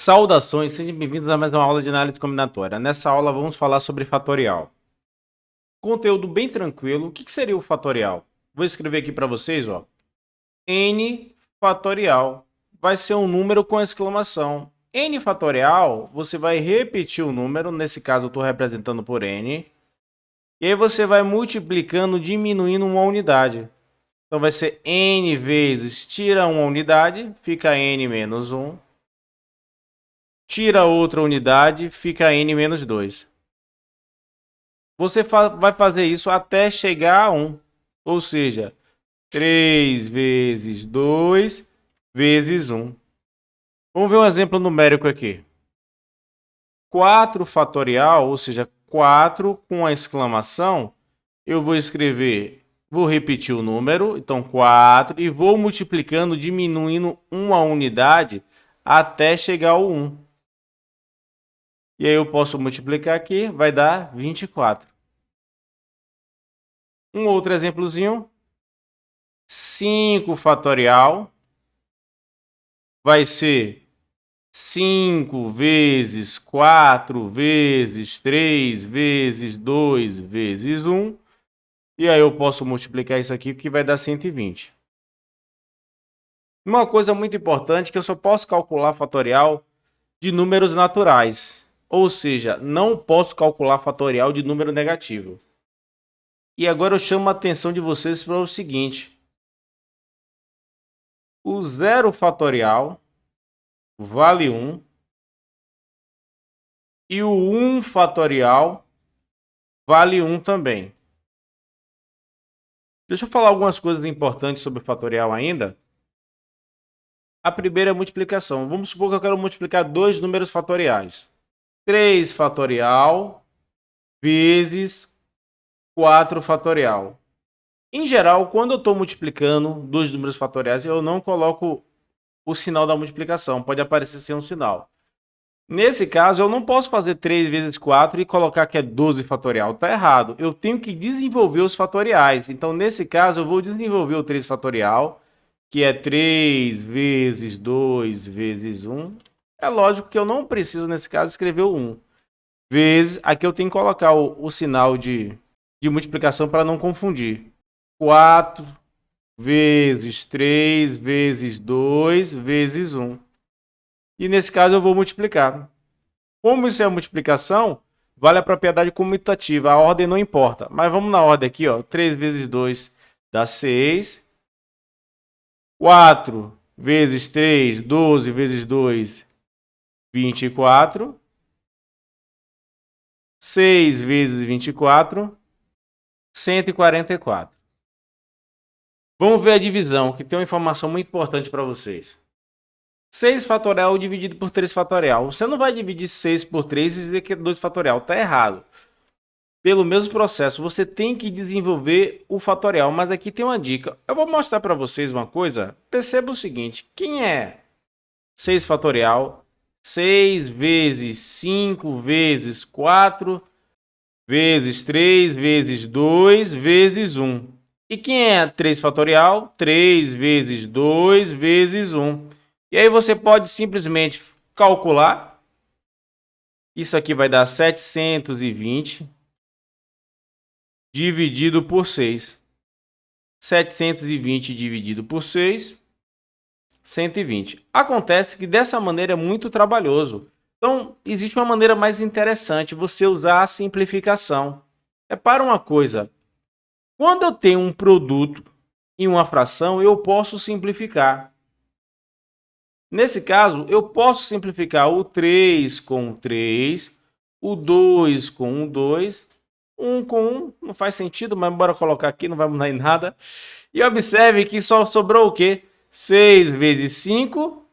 Saudações, sejam bem-vindos a mais uma aula de análise combinatória. Nessa aula vamos falar sobre fatorial. Conteúdo bem tranquilo. O que seria o fatorial? Vou escrever aqui para vocês, ó. N fatorial vai ser um número com exclamação. N fatorial, você vai repetir o número, nesse caso eu estou representando por N, e aí você vai multiplicando, diminuindo uma unidade. Então vai ser N vezes, tira uma unidade, fica N menos 1. Tira outra unidade, fica N menos 2. Você vai fazer isso até chegar a 1. Ou seja, 3 vezes 2 vezes 1. Vamos ver um exemplo numérico aqui. 4 fatorial, ou seja, 4 com a exclamação, eu vou escrever, vou repetir o número, então 4, e vou multiplicando, diminuindo uma unidade até chegar ao 1. E aí eu posso multiplicar aqui, vai dar 24. Um outro exemplozinho. 5 fatorial vai ser 5 vezes 4 vezes 3 vezes 2 vezes 1. E aí eu posso multiplicar isso aqui, que vai dar 120. Uma coisa muito importante é que eu só posso calcular fatorial de números naturais. Ou seja, não posso calcular fatorial de número negativo. E agora eu chamo a atenção de vocês para o seguinte. O zero fatorial vale 1. E o 1 fatorial vale 1 também. Deixa eu falar algumas coisas importantes sobre fatorial ainda. A primeira é a multiplicação. Vamos supor que eu quero multiplicar dois números fatoriais. 3 fatorial vezes 4 fatorial. Em geral, quando eu estou multiplicando dois números fatoriais, eu não coloco o sinal da multiplicação. Pode aparecer sem um sinal. Nesse caso, eu não posso fazer 3 vezes 4 e colocar que é 12 fatorial. Está errado. Eu tenho que desenvolver os fatoriais. Então, nesse caso, eu vou desenvolver o 3 fatorial, que é 3 vezes 2 vezes 1. É lógico que eu não preciso, nesse caso, escrever o 1. Vezes, aqui eu tenho que colocar o sinal de multiplicação para não confundir. 4 vezes 3 vezes 2 vezes 1. E nesse caso eu vou multiplicar. Como isso é a multiplicação, vale a propriedade comutativa. A ordem não importa. Mas vamos na ordem aqui, ó. 3 vezes 2 dá 6. 4 vezes 3, 12 vezes 2, 24. 6 vezes 24, 144. Vamos ver a divisão, que tem uma informação muito importante para vocês. 6 fatorial dividido por 3 fatorial. Você não vai dividir 6 por 3 e dizer que é 2 fatorial. Está errado. Pelo mesmo processo, você tem que desenvolver o fatorial. Mas aqui tem uma dica. Eu vou mostrar para vocês uma coisa. Perceba o seguinte. Quem é 6 fatorial? 6 vezes 5 vezes 4 vezes 3 vezes 2 vezes 1. E quem é 3 fatorial? 3 vezes 2 vezes 1. E aí você pode simplesmente calcular. Isso aqui vai dar 720 dividido por 6. 720 dividido por 6, 120. Acontece que dessa maneira é muito trabalhoso. Então, existe uma maneira mais interessante, você usar a simplificação. Repara uma coisa. Quando eu tenho um produto e uma fração, eu posso simplificar. Nesse caso, eu posso simplificar o 3 com o 3, o 2 com o 2, 1 com 1, não faz sentido, mas bora colocar aqui, não vai mudar em nada. E observe que só sobrou o quê? 6 vezes 5,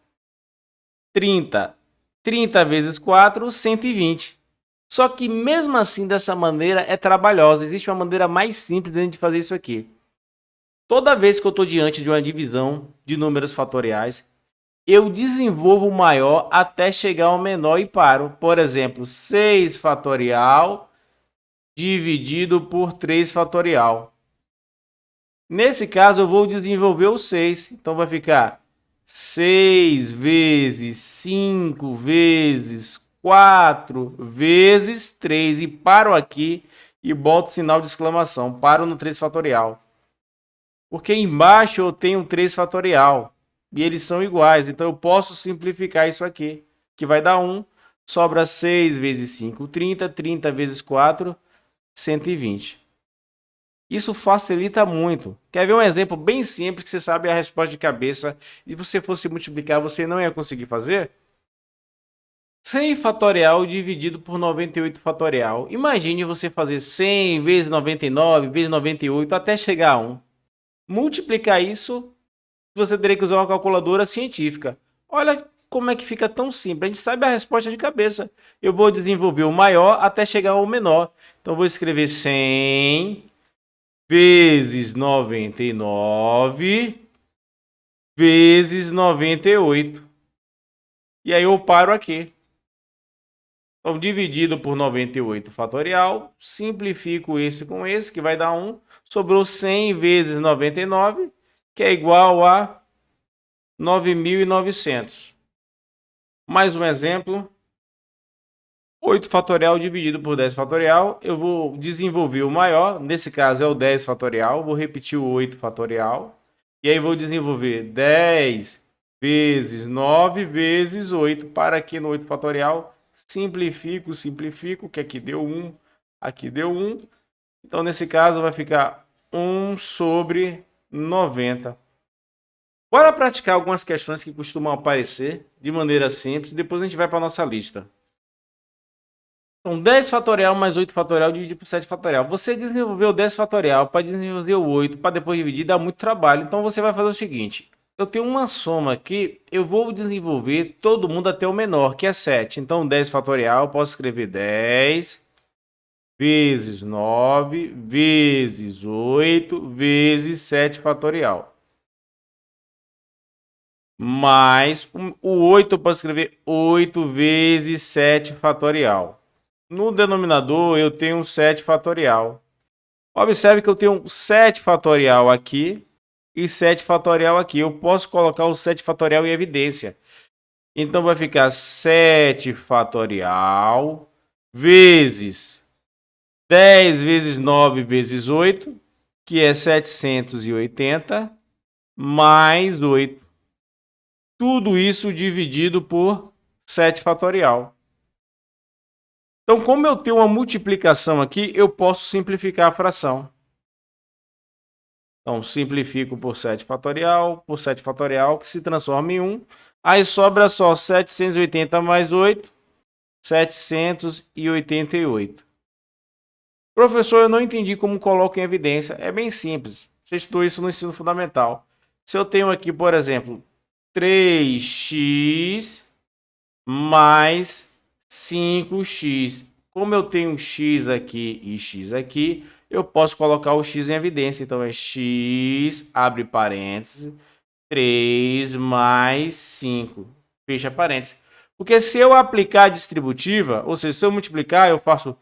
30. 30 vezes 4, 120. Só que mesmo assim, dessa maneira, é trabalhosa. Existe uma maneira mais simples de fazer isso aqui. Toda vez que eu estou diante de uma divisão de números fatoriais, eu desenvolvo o maior até chegar ao menor e paro. Por exemplo, 6 fatorial dividido por 3 fatorial. Nesse caso, eu vou desenvolver o 6. Então, vai ficar 6 vezes 5 vezes 4 vezes 3 e paro aqui e boto sinal de exclamação. Paro no 3 fatorial. Porque embaixo eu tenho 3 fatorial e eles são iguais. Então eu posso simplificar isso aqui, que vai dar 1. Sobra 6 vezes 5, 30. 30 vezes 4, 120. Isso facilita muito. Quer ver um exemplo bem simples que você sabe a resposta de cabeça e se você fosse multiplicar você não ia conseguir fazer? 100 fatorial dividido por 98 fatorial. Imagine você fazer 100 vezes 99 vezes 98 até chegar a 1. Multiplicar isso, você teria que usar uma calculadora científica. Olha como é que fica tão simples. A gente sabe a resposta de cabeça. Eu vou desenvolver o maior até chegar ao menor. Então, eu vou escrever 100 vezes 99 vezes 98. E aí eu paro aqui. Então, dividido por 98 fatorial, simplifico esse com esse, que vai dar 1. Sobrou 100 vezes 99, que é igual a 9.900. Mais um exemplo. 8 fatorial dividido por 10 fatorial. Eu vou desenvolver o maior. Nesse caso é o 10 fatorial. Vou repetir o 8 fatorial. E aí vou desenvolver 10 vezes 9 vezes 8. Para aqui no 8 fatorial. Simplifico, que aqui deu 1, aqui deu 1. Então, nesse caso, vai ficar 1 sobre 90. Bora praticar algumas questões que costumam aparecer de maneira simples. Depois a gente vai para a nossa lista. Então, 10 fatorial mais 8 fatorial dividido por 7 fatorial. Você desenvolveu o 10 fatorial para desenvolver o 8, para depois dividir, dá muito trabalho. Então, você vai fazer o seguinte. Eu tenho uma soma aqui, eu vou desenvolver todo mundo até o menor, que é 7. Então, 10 fatorial, eu posso escrever 10 vezes 9 vezes 8 vezes 7 fatorial. Mais o 8, eu posso escrever 8 vezes 7 fatorial. No denominador, eu tenho 7 fatorial. Observe que eu tenho 7 fatorial aqui e 7 fatorial aqui. Eu posso colocar o 7 fatorial em evidência. Então, vai ficar 7 fatorial vezes 10 vezes 9 vezes 8, que é 780, mais 8. Tudo isso dividido por 7 fatorial. Então, como eu tenho uma multiplicação aqui, eu posso simplificar a fração. Então, simplifico por 7 fatorial, que se transforma em 1. Aí sobra só 780 mais 8, 788. Professor, eu não entendi como coloco em evidência. É bem simples. Você estudou isso no ensino fundamental. Se eu tenho aqui, por exemplo, 3x mais 5x. Como eu tenho x aqui e x aqui, eu posso colocar o x em evidência. Então, é x, abre parênteses, 3 mais 5, fecha parênteses. Porque se eu aplicar a distributiva, ou seja, se eu multiplicar, eu faço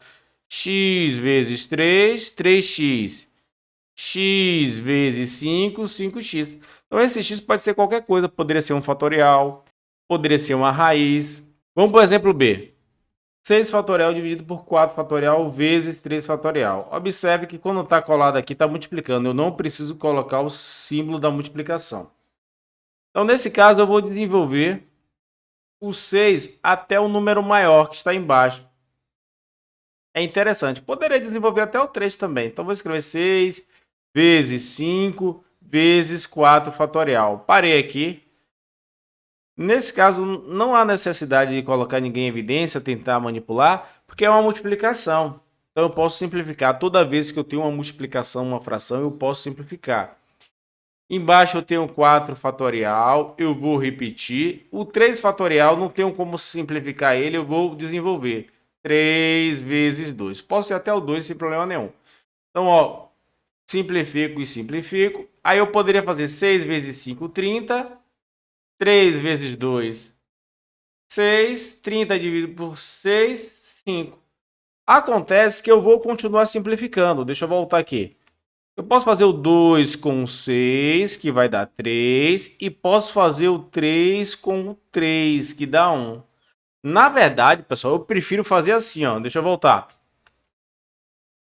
x vezes 3, 3x. X vezes 5, 5x. Então, esse x pode ser qualquer coisa. Poderia ser um fatorial, poderia ser uma raiz. Vamos para o exemplo B. 6 fatorial dividido por 4 fatorial vezes 3 fatorial. Observe que quando está colado aqui, está multiplicando. Eu não preciso colocar o símbolo da multiplicação. Então, nesse caso, eu vou desenvolver o 6 até o número maior que está embaixo. É interessante. Poderia desenvolver até o 3 também. Então, vou escrever 6 vezes 5 vezes 4 fatorial. Parei aqui. Nesse caso, não há necessidade de colocar ninguém em evidência, tentar manipular, porque é uma multiplicação. Então, eu posso simplificar. Toda vez que eu tenho uma multiplicação, uma fração, eu posso simplificar. Embaixo eu tenho 4 fatorial, eu vou repetir. O 3 fatorial, não tenho como simplificar ele, eu vou desenvolver. 3 vezes 2. Posso ir até o 2 sem problema nenhum. Então, ó, simplifico e simplifico. Aí eu poderia fazer 6 vezes 5, 30. 3 vezes 2, 6. 30 dividido por 6, 5. Acontece que eu vou continuar simplificando. Deixa eu voltar aqui. Eu posso fazer o 2 com 6, que vai dar 3, e posso fazer o 3 com 3, que dá 1. Na verdade, pessoal, eu prefiro fazer assim, ó. Deixa eu voltar.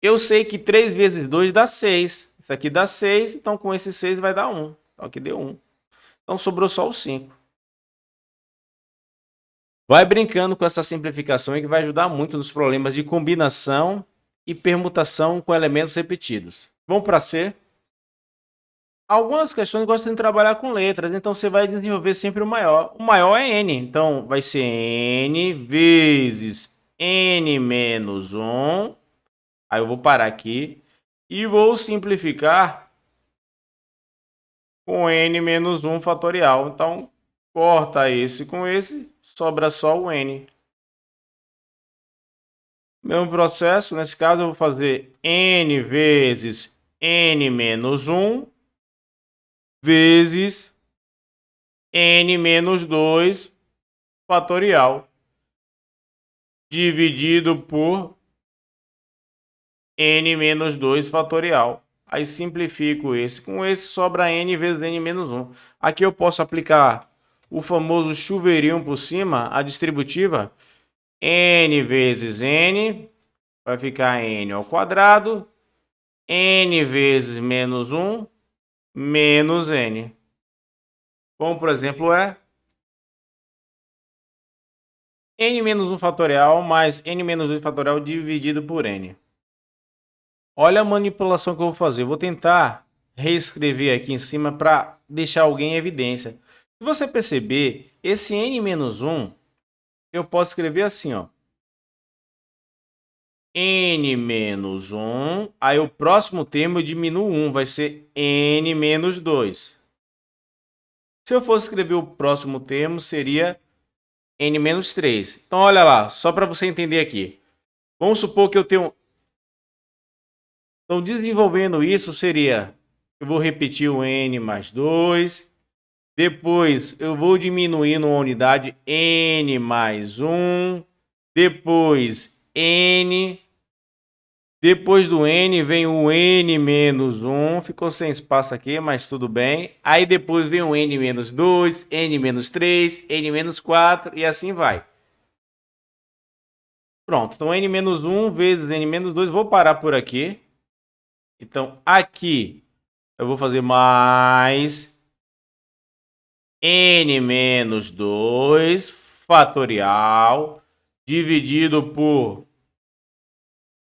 Eu sei que 3 vezes 2 dá 6. Isso aqui dá 6, então com esse 6 vai dar 1. Então aqui deu 1. Então sobrou só o 5. Vai brincando com essa simplificação aí que vai ajudar muito nos problemas de combinação e permutação com elementos repetidos. Vamos para C. Algumas questões gostam de trabalhar com letras, então você vai desenvolver sempre o maior. O maior é n, então vai ser n vezes n menos 1. Aí eu vou parar aqui e vou simplificar com n menos 1 fatorial. Então, corta esse com esse, sobra só o n. Mesmo processo, nesse caso eu vou fazer n vezes n menos 1 vezes n menos 2 fatorial dividido por n menos 2 fatorial. Aí simplifico esse com esse, sobra n vezes n menos 1. Aqui eu posso aplicar o famoso chuveirinho por cima, a distributiva. N vezes n vai ficar n ao quadrado. N vezes menos 1 menos n. Como, por exemplo, é n menos 1 fatorial mais n menos 2 fatorial dividido por n. Olha a manipulação que eu vou fazer. Eu vou tentar reescrever aqui em cima para deixar alguém em evidência. Se você perceber, esse n menos 1, eu posso escrever assim, ó. N menos 1, aí o próximo termo eu diminuo 1, vai ser n menos 2. Se eu fosse escrever o próximo termo, seria n menos 3. Então, olha lá, só para você entender aqui. Vamos supor que eu tenho... Então, desenvolvendo isso, seria... Eu vou repetir o n mais 2. Depois, eu vou diminuindo a unidade n mais 1. Depois, n. Depois do n vem o n menos 1. Ficou sem espaço aqui, mas tudo bem. Aí depois vem o n menos 2, n menos 3, n menos 4 e assim vai. Pronto, então n menos 1 vezes n menos 2. Vou parar por aqui. Então, aqui eu vou fazer mais n menos 2 fatorial dividido por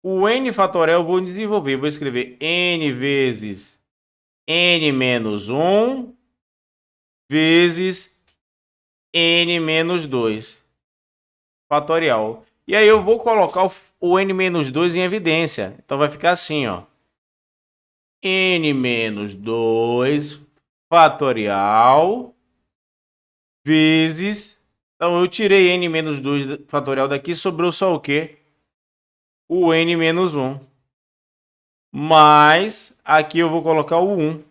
o n fatorial. Eu vou desenvolver, vou escrever n vezes n menos 1 vezes n menos 2 fatorial. E aí eu vou colocar o n menos 2 em evidência. Então vai ficar assim, ó. N menos 2 fatorial vezes... Então eu tirei n menos 2 fatorial daqui, sobrou só o quê? O n menos 1. Mas aqui eu vou colocar o 1.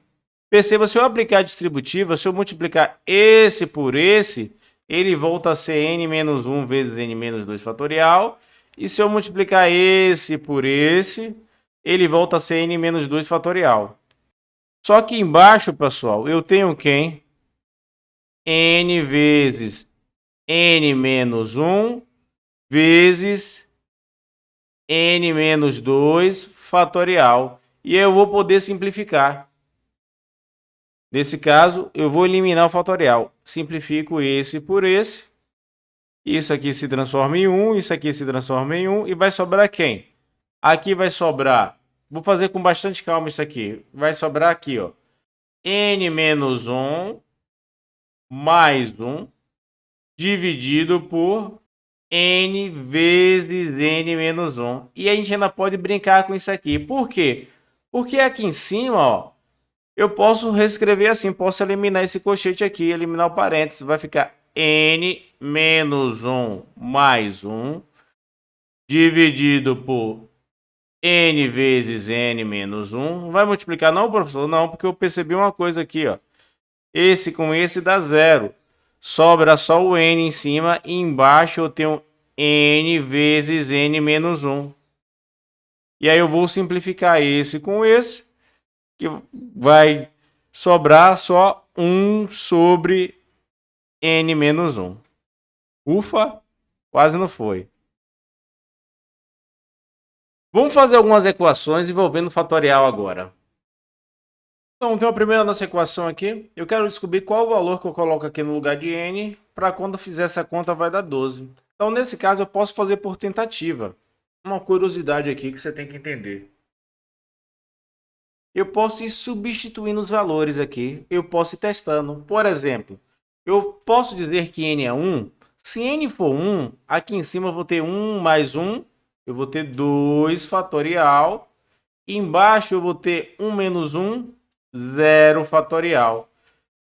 Perceba, se eu aplicar a distributiva, se eu multiplicar esse por esse, ele volta a ser n menos 1 vezes n menos 2 fatorial. E se eu multiplicar esse por esse, ele volta a ser n menos 2 fatorial. Só que embaixo, pessoal, eu tenho quem? N vezes n menos 1 vezes n menos 2 fatorial. E eu vou poder simplificar. Nesse caso, eu vou eliminar o fatorial. Simplifico esse por esse. Isso aqui se transforma em 1, isso aqui se transforma em 1. E vai sobrar quem? Aqui vai sobrar... Vou fazer com bastante calma isso aqui. Vai sobrar aqui, ó. N menos 1 mais 1 dividido por n vezes n menos 1. E a gente ainda pode brincar com isso aqui. Por quê? Porque aqui em cima, ó, eu posso reescrever assim. Posso eliminar esse colchete aqui, eliminar o parênteses. Vai ficar n menos 1 mais 1 dividido por n vezes n menos 1. Não vai multiplicar não, professor? Não, porque eu percebi uma coisa aqui, ó. Esse com esse dá 0. Sobra só o n em cima e embaixo eu tenho n vezes n menos 1. E aí eu vou simplificar esse com esse. que vai sobrar só 1 sobre n menos 1. Ufa, quase não foi. Vamos fazer algumas equações envolvendo fatorial agora. Então, tem a primeira nossa equação aqui. Eu quero descobrir qual o valor que eu coloco aqui no lugar de n, para quando eu fizer essa conta vai dar 12. Então, nesse caso, eu posso fazer por tentativa. Uma curiosidade aqui que você tem que entender. Eu posso ir substituindo os valores aqui. Eu posso ir testando. Por exemplo, eu posso dizer que n é 1. Se n for 1, aqui em cima eu vou ter 1 mais 1. Eu vou ter 2 fatorial. Embaixo eu vou ter 1 menos 1, 0 fatorial.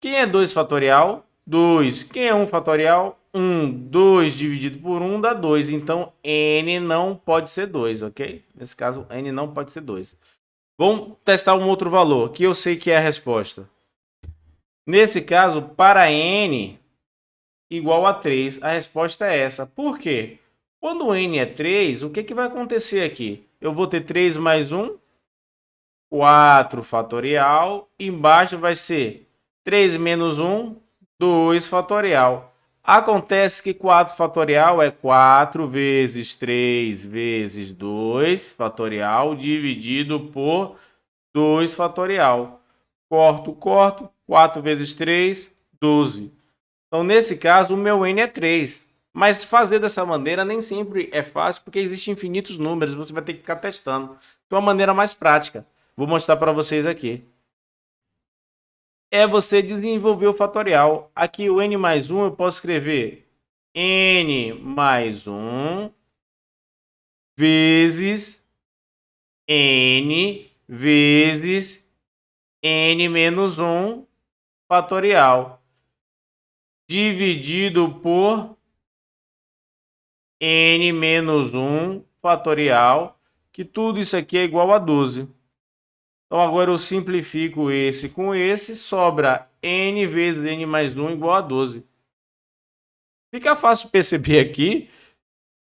Quem é 2 fatorial? 2. Quem é 1 fatorial? 1. 2 dividido por 1 dá 2. Então, n não pode ser 2, ok? Nesse caso, n não pode ser 2. Vamos testar um outro valor, que eu sei que é a resposta. Nesse caso, para n igual a 3, a resposta é essa. Por quê? Quando n é 3, o que vai acontecer aqui? Eu vou ter 3 mais 1, 4 fatorial. Embaixo vai ser 3 menos 1, 2 fatorial. Acontece que 4 fatorial é 4 vezes 3 vezes 2 fatorial dividido por 2 fatorial. Corto, 4 vezes 3, 12. Então, nesse caso, o meu n é 3. Mas fazer dessa maneira nem sempre é fácil, porque existem infinitos números, você vai ter que ficar testando. Então, uma maneira mais prática, vou mostrar para vocês aqui, é você desenvolver o fatorial. Aqui o n mais 1 eu posso escrever n mais 1 vezes n vezes n menos 1 fatorial dividido por n menos 1 fatorial, que tudo isso aqui é igual a 12. Então, agora eu simplifico esse com esse, sobra n vezes n mais 1 igual a 12. Fica fácil perceber aqui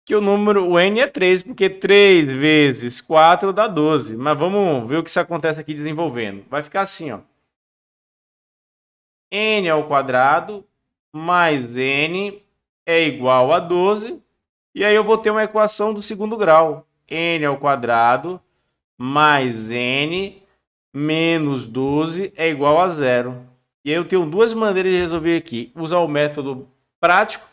que o n é 3, porque 3 vezes 4 dá 12. Mas vamos ver o que isso acontece aqui desenvolvendo. Vai ficar assim, ó. N ao quadrado mais n é igual a 12. E aí eu vou ter uma equação do segundo grau. N ao quadrado mais n menos 12 é igual a 0. E aí eu tenho duas maneiras de resolver aqui. Usar o método prático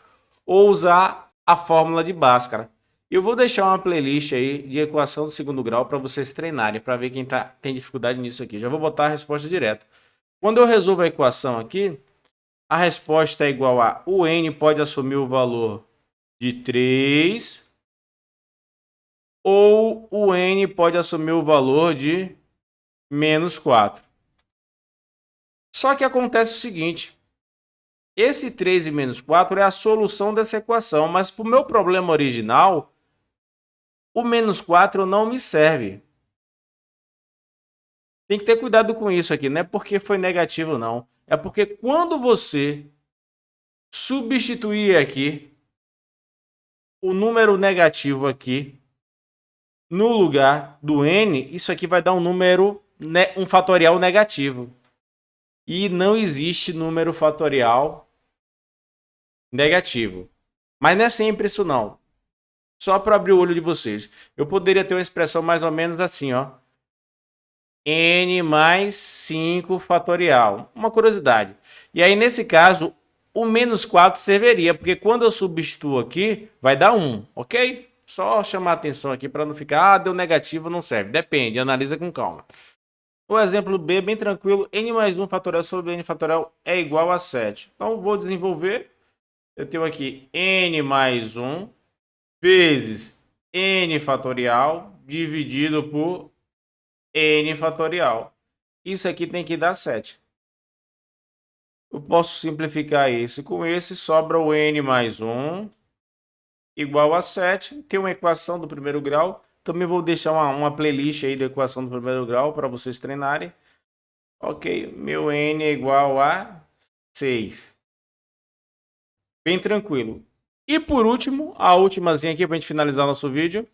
ou usar a fórmula de Bhaskara. Eu vou deixar uma playlist aí de equação do segundo grau para vocês treinarem, para ver quem tem dificuldade nisso aqui. Já vou botar a resposta direto. Quando eu resolvo a equação aqui, a resposta é igual a o n pode assumir o valor de 3 ou o n pode assumir o valor de menos 4. Só que acontece o seguinte, esse 3 e menos 4 é a solução dessa equação, mas para o meu problema original, o menos 4 não me serve. Tem que ter cuidado com isso aqui, não é porque foi negativo não, é porque quando você substituir aqui o número negativo aqui no lugar do n, isso aqui vai dar um número, um fatorial negativo. E não existe número fatorial negativo. Mas não é sempre isso não. Só para abrir o olho de vocês. Eu poderia ter uma expressão mais ou menos assim, ó. N mais 5 fatorial. Uma curiosidade. E aí, nesse caso, o menos 4 serviria, porque quando eu substituo aqui, vai dar 1, ok? Só chamar a atenção aqui para não ficar, deu negativo, não serve. Depende, analisa com calma. O exemplo B, bem tranquilo, n mais 1 fatorial sobre n fatorial é igual a 7. Então, vou desenvolver. Eu tenho aqui n mais 1 vezes n fatorial dividido por n fatorial. Isso aqui tem que dar 7. Eu posso simplificar esse com esse, sobra o n mais 1 igual a 7. Tem uma equação do primeiro grau. Também vou deixar uma playlist aí da equação do primeiro grau para vocês treinarem. Ok, meu n é igual a 6. Bem tranquilo. E por último, a ultimazinha aqui para a gente finalizar nosso vídeo.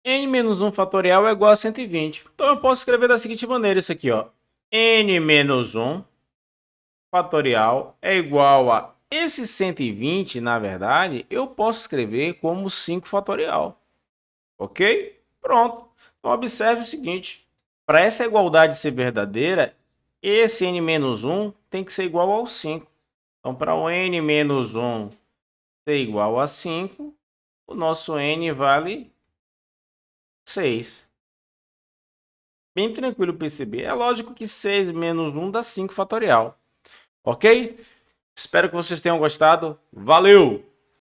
n menos 1 fatorial é igual a 120. Então, eu posso escrever da seguinte maneira isso aqui, ó. N menos 1 fatorial é igual a esse 120, na verdade, eu posso escrever como 5 fatorial. Ok? Pronto. Então, observe o seguinte. Para essa igualdade ser verdadeira, esse n menos 1 tem que ser igual ao 5. Então, para o n menos 1 ser igual a 5, o nosso n vale 6. Bem tranquilo perceber. É lógico que 6 menos 1 dá 5 fatorial. Ok? Espero que vocês tenham gostado. Valeu!